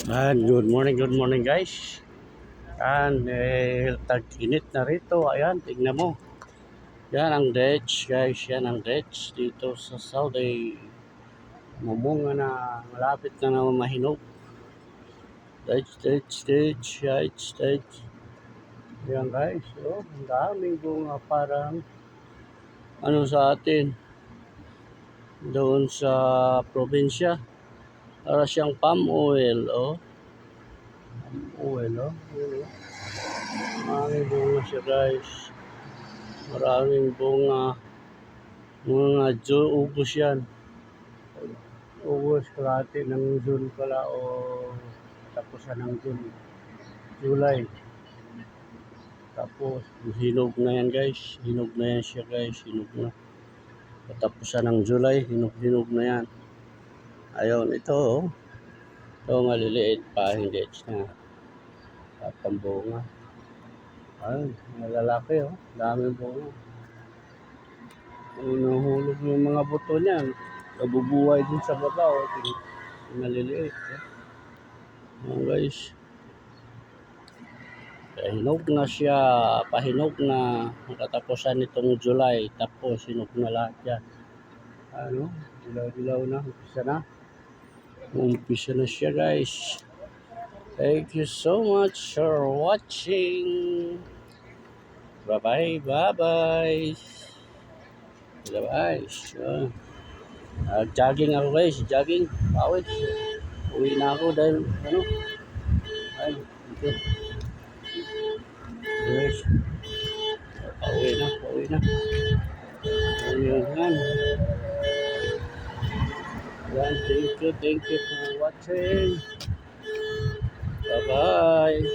Good morning guys. Tag-init na rito. Ayan, tignan mo. Yan ang ditch guys, yan ang ditch dito sa Saudi. Mumunga na, malapit na na mahinog. Ditch. Yan guys, oh, ang daming bunga parang ano sa atin. Doon sa probinsya. Para siyang palm oil, oh. Oil, oh. Yun, oh. Maraming bunga siya guys. Maraming bunga. Mga ubos yan. Ubos kalahati ng June pala o tapusan ng June. July. Tapos hinog na yan guys. Hinog na yan siya guys. Hinog na. Tapusan ng July. Hinog na yan. Ayun, ito oh. Ito maliliit pa. Hindi na. Pambunga. Ayun, mga lalaki oh. Daming bunga. Nahulog yung mga buto niyan. Nabubuhay din sa baba oh. Maliliit eh. Ayan guys. Hinog na siya. Pahinog na. Katapusan nitong July. Tapos hinog na lahat yan. Ano? Dilaw na. Umpisa na siya guys. Thank you so much for watching. Bye bye. Jogging ako guys. Pawis. Uwi na ako dahil ano. Ay, ito. Guys. Pauwi na. Ayan. Thank you for watching. Bye-bye.